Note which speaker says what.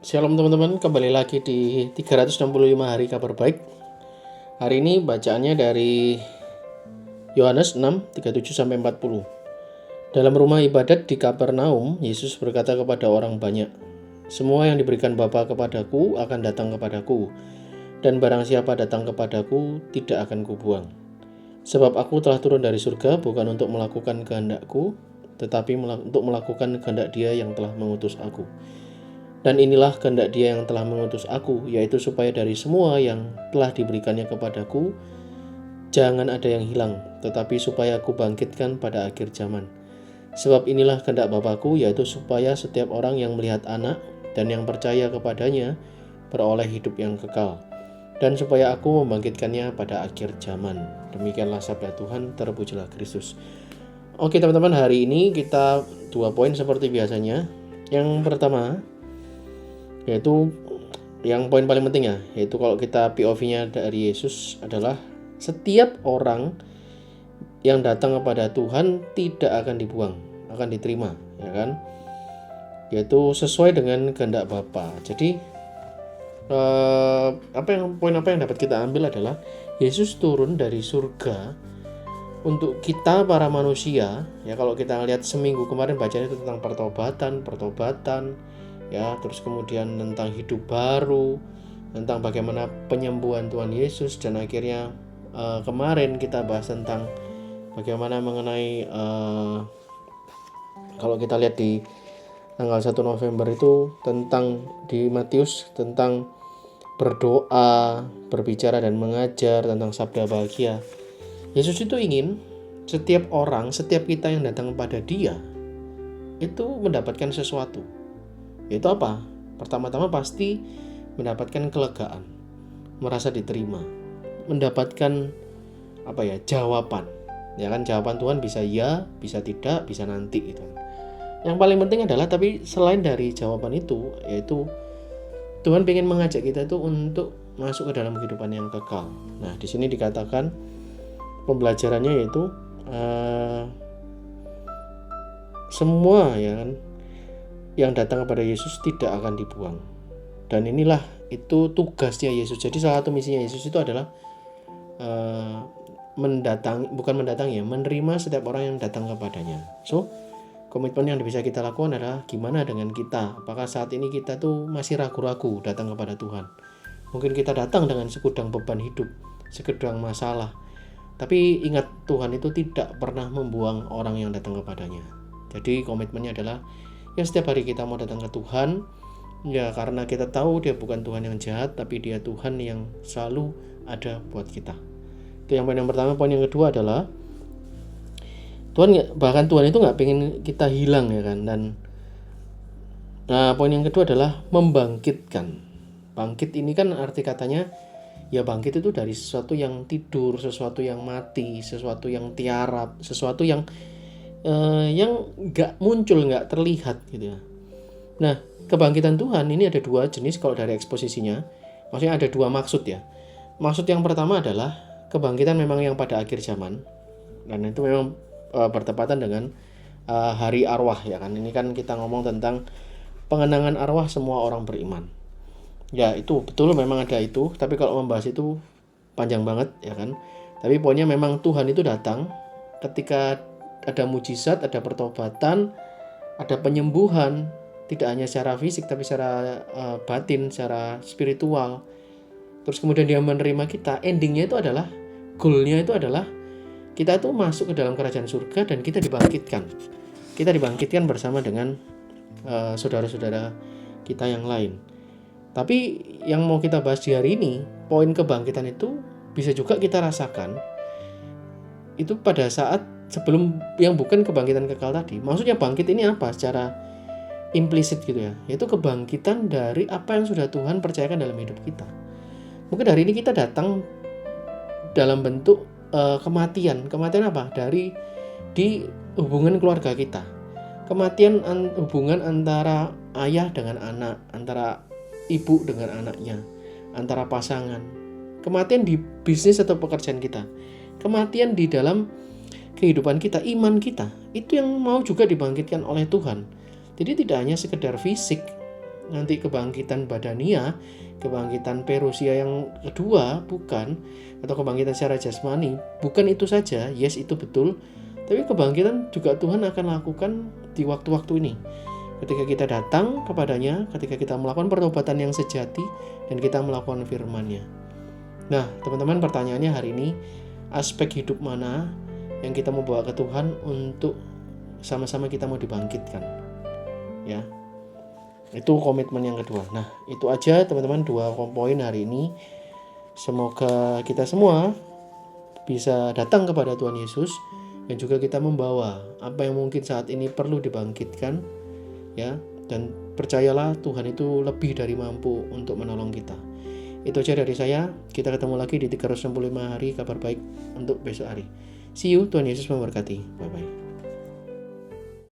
Speaker 1: Shalom teman-teman, kembali lagi di 365 hari kabar baik. Hari ini bacaannya dari Yohanes 6, 37-40. Dalam rumah ibadat di Kapernaum, Yesus berkata kepada orang banyak, "Semua yang diberikan Bapa kepadaku akan datang kepadaku, dan barang siapa datang kepadaku tidak akan kubuang. Sebab aku telah turun dari surga bukan untuk melakukan kehendakku, tetapi untuk melakukan kehendak Dia yang telah mengutus aku. Dan inilah kehendak Dia yang telah mengutus aku, yaitu supaya dari semua yang telah diberikannya kepadaku, jangan ada yang hilang, tetapi supaya aku bangkitkan pada akhir zaman. Sebab inilah kehendak Bapakku, yaitu supaya setiap orang yang melihat Anak dan yang percaya kepadanya beroleh hidup yang kekal, dan supaya aku membangkitkannya pada akhir zaman." Demikianlah sabda Tuhan, terpujilah Kristus. Oke teman-teman, hari ini kita 2 poin seperti biasanya. Yang pertama, yaitu yang poin paling penting ya, yaitu kalau kita POV-nya dari Yesus adalah setiap orang yang datang kepada Tuhan tidak akan dibuang, akan diterima, ya kan? Yaitu sesuai dengan kehendak Bapa. Jadi poin apa yang dapat kita ambil adalah Yesus turun dari surga untuk kita para manusia. Ya, kalau kita lihat seminggu kemarin bacanya itu tentang pertobatan, ya, terus kemudian tentang hidup baru, tentang bagaimana penyembuhan Tuhan Yesus, dan akhirnya kemarin kita bahas tentang bagaimana mengenai kalau kita lihat di tanggal 1 November itu tentang di Matius tentang berdoa, berbicara dan mengajar tentang sabda bahagia. Yesus itu ingin setiap orang, setiap kita yang datang kepada Dia itu mendapatkan sesuatu. Yaitu apa? Pertama-tama pasti mendapatkan kelegaan, merasa diterima, mendapatkan jawaban. Ya kan, jawaban Tuhan bisa ya, bisa tidak, bisa nanti gitu. Yang paling penting adalah, tapi selain dari jawaban itu, yaitu Tuhan ingin mengajak kita itu untuk masuk ke dalam kehidupan yang kekal. Nah, di sini dikatakan pembelajarannya yaitu semua ya kan, yang datang kepada Yesus tidak akan dibuang. Dan inilah itu tugasnya Yesus. Jadi salah satu misinya Yesus itu adalah menerima setiap orang yang datang kepadanya. So, komitmen yang bisa kita lakukan adalah gimana dengan kita? Apakah saat ini kita tuh masih ragu-ragu datang kepada Tuhan? Mungkin kita datang dengan segudang beban hidup, segudang masalah. Tapi ingat, Tuhan itu tidak pernah membuang orang yang datang kepadanya. Jadi komitmennya adalah ya setiap hari kita mau datang ke Tuhan, ya karena kita tahu Dia bukan Tuhan yang jahat, tapi Dia Tuhan yang selalu ada buat kita. Itu yang poin yang pertama. Poin yang kedua adalah Tuhan itu nggak pengen kita hilang, ya kan. Dan poin yang kedua adalah membangkitkan. Bangkit ini kan arti katanya ya bangkit itu dari sesuatu yang tidur, sesuatu yang mati, sesuatu yang tiarap, sesuatu yang nggak muncul, nggak terlihat gitu ya. Nah, kebangkitan Tuhan ini ada 2 jenis kalau dari eksposisinya. Maksudnya ada 2 maksud ya. Maksud yang pertama adalah kebangkitan memang yang pada akhir zaman, dan itu memang bertepatan dengan hari arwah, ya kan. Ini kan kita ngomong tentang pengenangan arwah semua orang beriman. Ya, itu betul, memang ada itu, tapi kalau membahas itu panjang banget, ya kan. Tapi poinnya memang Tuhan itu datang ketika ada mujizat, ada pertobatan, ada penyembuhan, tidak hanya secara fisik tapi secara batin, secara spiritual. Terus kemudian Dia menerima kita. Endingnya itu adalah, goalnya itu adalah kita tuh masuk ke dalam kerajaan surga dan kita dibangkitkan. Kita dibangkitkan bersama dengan saudara-saudara kita yang lain. Tapi yang mau kita bahas di hari ini, poin kebangkitan itu bisa juga kita rasakan itu pada saat sebelum yang bukan kebangkitan kekal tadi. Maksudnya bangkit ini apa? Secara implisit gitu ya, yaitu kebangkitan dari apa yang sudah Tuhan percayakan dalam hidup kita. Mungkin hari ini kita datang dalam bentuk kematian apa? Di hubungan keluarga kita. Kematian hubungan antara ayah dengan anak, antara ibu dengan anaknya, antara pasangan. Kematian di bisnis atau pekerjaan kita. Kematian di dalam kehidupan kita, iman kita. Itu yang mau juga dibangkitkan oleh Tuhan. Jadi tidak hanya sekedar fisik, nanti kebangkitan badania, kebangkitan Perusia yang kedua, bukan, atau kebangkitan secara jasmani, bukan itu saja. Yes, itu betul, tapi kebangkitan juga Tuhan akan lakukan di waktu-waktu ini. Ketika kita datang kepadanya, ketika kita melakukan pertobatan yang sejati, dan kita melakukan firman-Nya. Nah, teman-teman, pertanyaannya hari ini, aspek hidup mana yang kita mau bawa ke Tuhan untuk sama-sama kita mau dibangkitkan? Ya, itu komitmen yang kedua. Nah, itu aja teman-teman 2 poin hari ini. Semoga kita semua bisa datang kepada Tuhan Yesus, dan juga kita membawa apa yang mungkin saat ini perlu dibangkitkan, ya, dan percayalah Tuhan itu lebih dari mampu untuk menolong kita. Itu aja dari saya. Kita ketemu lagi di 365 hari kabar baik untuk besok hari. See you. Tuhan Yesus memberkati. Bye bye.